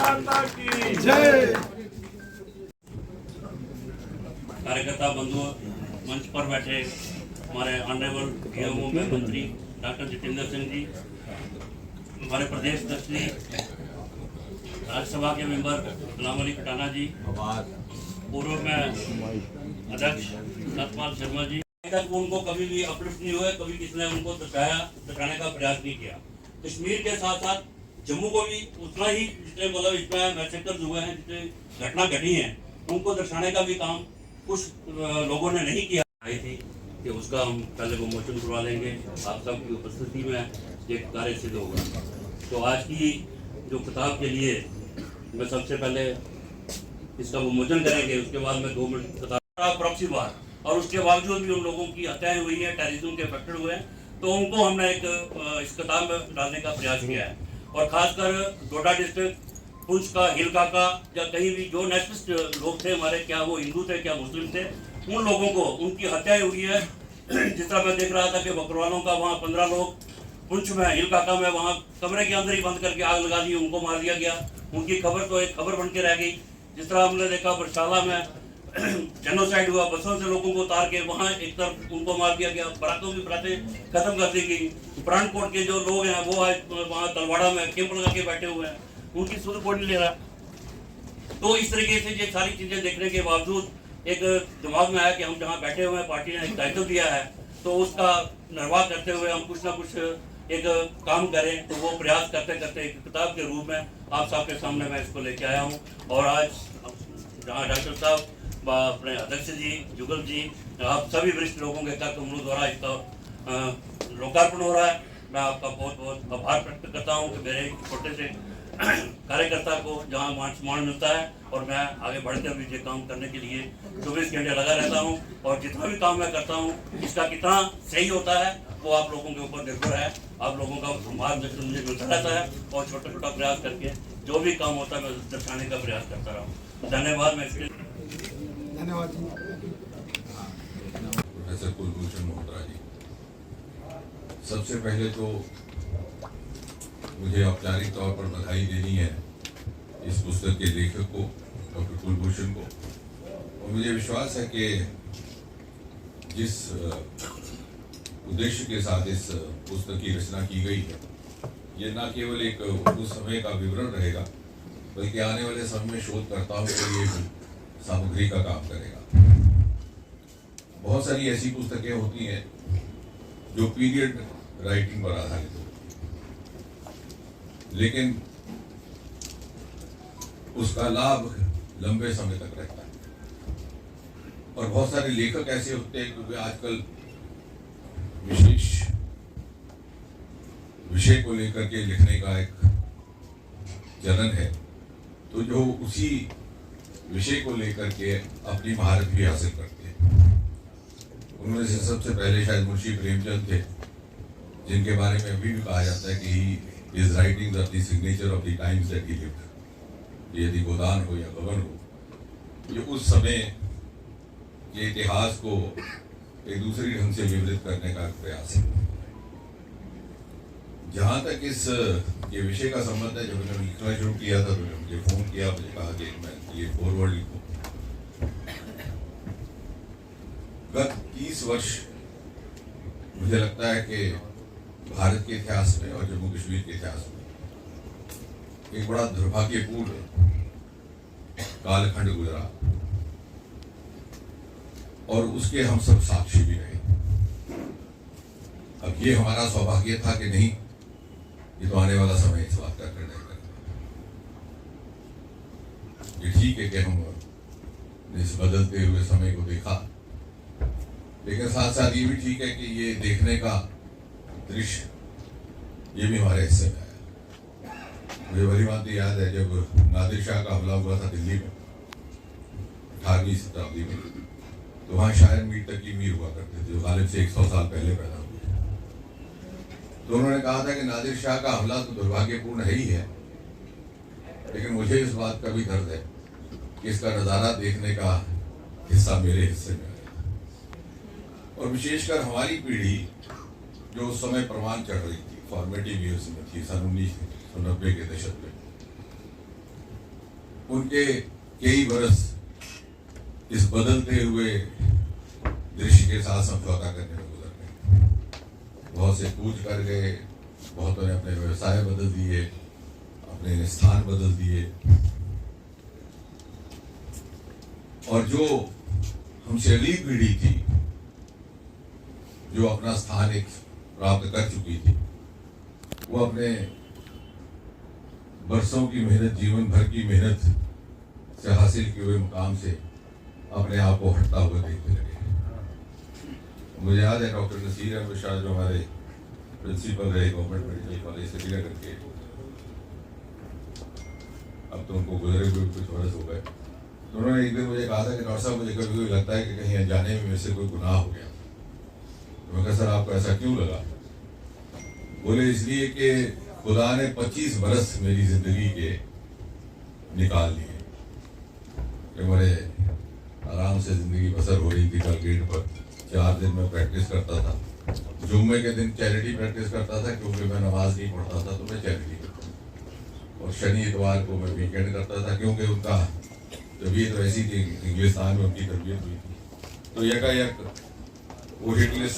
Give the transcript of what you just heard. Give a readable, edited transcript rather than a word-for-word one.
माता की जय। कार्यकर्ता बंधु, मंच पर बैठे हमारे ऑनरेबल डीएमओ में मंत्री डॉक्टर जितेंद्र सिंह जी, हमारे प्रदेश अध्यक्ष जी, राज्यसभा के मेंबर गुलाम अली खटाना जी, पूर्व में अध्यक्ष सतपाल शर्मा जी, तक उनको कभी भी अपलिफ्ट नहीं हुए, कभी किसी ने उनको दिखाने का प्रयास नहीं किया। कश्मीर के साथ साथ जम्मू को भी उतना ही, जितने मतलब इसमें मैसेकर्स हुए हैं, जितने घटना घटी हैं, उनको दर्शाने का भी काम कुछ लोगों ने नहीं किया। आई थी कि उसका हम पहले विमोचन करवा लेंगे, आप सबकी उपस्थिति में ये कार्य सिद्ध होगा। तो आज की जो किताब के लिए मैं सबसे पहले इसका विमोचन करेंगे, उसके बाद में 2 मिनट किताब प्रॉक्सी वार, और उसके बावजूद भी उन लोगों की हत्याएं हुई है, टेररिज्म के अफेक्टेड हुए हैं, तो उनको हमने एक इस किताब में डालने का प्रयास किया है। और खासकर डोडा डिस्ट्रिक्ट, पुंछ का, हिलका का, या कहीं भी जो नेशनलिस्ट लोग थे हमारे, क्या वो हिंदू थे क्या मुस्लिम थे, उन लोगों को उनकी हत्याएं हुई है। जिस तरह मैं देख रहा था कि बकरवालों का वहाँ 15 लोग पुंछ में, हिलकाका में, वहाँ कमरे के अंदर ही बंद करके आग लगा दी, उनको मार दिया गया। उनकी खबर तो एक खबर बन के रह गई। जिस तरह हमने देखा बरशाला में जेनोसाइड हुआ, बसों से लोगों को उतार के वहाँ एक तरफ उनको मार दिया गया, बरातों की बरातें खत्म कर दी गई। पठानकोट के जो लोग हैं वो आज वहाँ तलवाड़ा में कैंप लगा के बैठे हुए हैं, उनकी सुध कोई नहीं ले रहा। तो इस तरीके से ये सारी चीजें देखने के बावजूद एक दिमाग में आया कि हम जहाँ बैठे हुए हैं, पार्टी ने एक दायित्व दिया है, तो उसका निर्वाह करते हुए हम कुछ ना कुछ एक काम करें। तो वो प्रयास करते करते एक किताब के रूप में आप सबके सामने मैं इसको लेके आया हूँ। और आज जहाँ डॉक्टर साहब, अपने अध्यक्ष जी, जुगल जी, आप सभी वरिष्ठ लोगों के कर कमलों द्वारा इसका लोकार्पण हो रहा है। मैं आपका बहुत बहुत आभार व्यक्त करता हूँ कि मेरे छोटे से कार्यकर्ता को जहाँ मान सम्मान मिलता है, और मैं आगे बढ़ते हुए ये काम करने के लिए 24 घंटे लगा रहता हूँ। और जितना भी काम मैं करता हूँ, इसका कितना सही होता है वो आप लोगों के ऊपर निर्भर है। आप लोगों का मार्गदर्शन मुझे मिलता रहता है, और छोटा छोटा प्रयास करके जो भी काम होता है मैं दर्शाने का प्रयास करता रहा हूँ। धन्यवाद। मैं इसके धन्यवाद प्रोफेसर कुलभूषण महोदय जी, सबसे पहले तो मुझे औपचारिक तौर पर बधाई देनी है इस पुस्तक के लेखक को, डॉक्टर कुलभूषण को। और मुझे विश्वास है कि जिस उद्देश्य के साथ इस पुस्तक की रचना की गई है, ये न केवल एक उस समय का विवरण रहेगा, बल्कि आने वाले समय में शोधकर्ताओं के लिए सामग्री का काम करेगा। बहुत सारी ऐसी पुस्तकें होती हैं जो पीरियड राइटिंग पर आधारित होती है, लेकिन उसका लाभ लंबे समय तक रहता है। और बहुत सारे लेखक ऐसे होते हैं क्योंकि आजकल विशेष विषय को लेकर के लिखने का एक चलन है, तो जो उसी विषय को लेकर के अपनी महारत भी हासिल करते हैं। उनमें से सबसे पहले शायद मुंशी प्रेमचंद थे, जिनके बारे में अभी भी कहा जाता है कि he is writing the signature of the times that he lived. यदि गोदान हो या गबन हो, ये उस समय के इतिहास को एक दूसरी ढंग से विवरित करने का प्रयास है। जहाँ तक इस ये विषय का संबंध है, जब मैंने लिखना शुरू किया था तो मुझे फोन किया, मुझे कहा कि मैं ये फॉरवर्ड लिखूं। गत 30 वर्ष मुझे लगता है कि भारत के इतिहास में और जम्मू कश्मीर के इतिहास में एक बड़ा दुर्भाग्यपूर्ण कालखंड गुजरा, और उसके हम सब साक्षी भी रहे। अब ये हमारा सौभाग्य था कि नहीं, ये तो आने वाला समय इस बात का निर्णय करेगा। ये ठीक है कि हम इस बदलते हुए समय को देखा, लेकिन साथ साथ ये भी ठीक है कि ये देखने का दृश्य ये भी हमारे हिस्से में आया। मुझे भली भांति याद है जब नादिर शाह का हमला हुआ था दिल्ली में 18वीं शताब्दी में, तो वहाँ शायर मीर तकी मीर हुआ करते थे, जो गालिब से 100 साल पहले पैदा हुए। तो उन्होंने कहा था कि नादिर शाह का हमला तो दुर्भाग्यपूर्ण है ही है, लेकिन मुझे इस बात का भी दर्द है कि इसका नज़ारा देखने का हिस्सा मेरे हिस्से में आया। और विशेषकर हमारी पीढ़ी जो उस समय प्रमाण चढ़ रही थी, फॉर्मेटिव ईयर्स में थी, सन 1990 के दशक में, उनके कई बरस इस बदलते हुए दृश्य के साथ समझौता करने में गुजर गए। बहुत से कूच कर गए, बहुतों ने अपने व्यवसाय बदल दिए, अपने स्थान बदल दिए, और जो हमसे अगली पीढ़ी थी जो अपना स्थान एक प्राप्त कर चुकी थी, वो अपने बरसों की मेहनत, जीवन भर की मेहनत से हासिल किए हुए मुकाम से अपने आप को हटता हुआ देखने लगे। मुझे याद है डॉक्टर नसीर अहमद शाह जो हमारे प्रिंसिपल रहे गवर्नमेंट मेडिकल कॉलेज से श्रीनगर के, अब तो उनको गुजरे हुए कुछ वर्ष हो गए, तो उन्होंने एक दिन मुझे कहा था कि डॉक्टर साहब मुझे कभी कभी लगता है कि कहीं अनजाने में मेरे से कोई गुनाह हो गया। तो मैं कहा सर आपको ऐसा क्यों लगा? बोले इसलिए कि खुदा ने 25 बरस मेरी जिंदगी के निकाल लिए कि बड़े आराम से जिंदगी बसर हो रही थी। कल गेट पर 4 दिन में प्रैक्टिस करता था, जुम्मे के दिन चैरिटी प्रैक्टिस करता था क्योंकि मैं नमाज नहीं पढ़ता था तो मैं चैरिटी करता था, और शनि इतवार को मैं वीकेंड करता था क्योंकि उनका तबीयत वैसी थी, इंग्लिस्तान में उनकी तरबियत हुई थी। तो यकायक वो हिट लिस्ट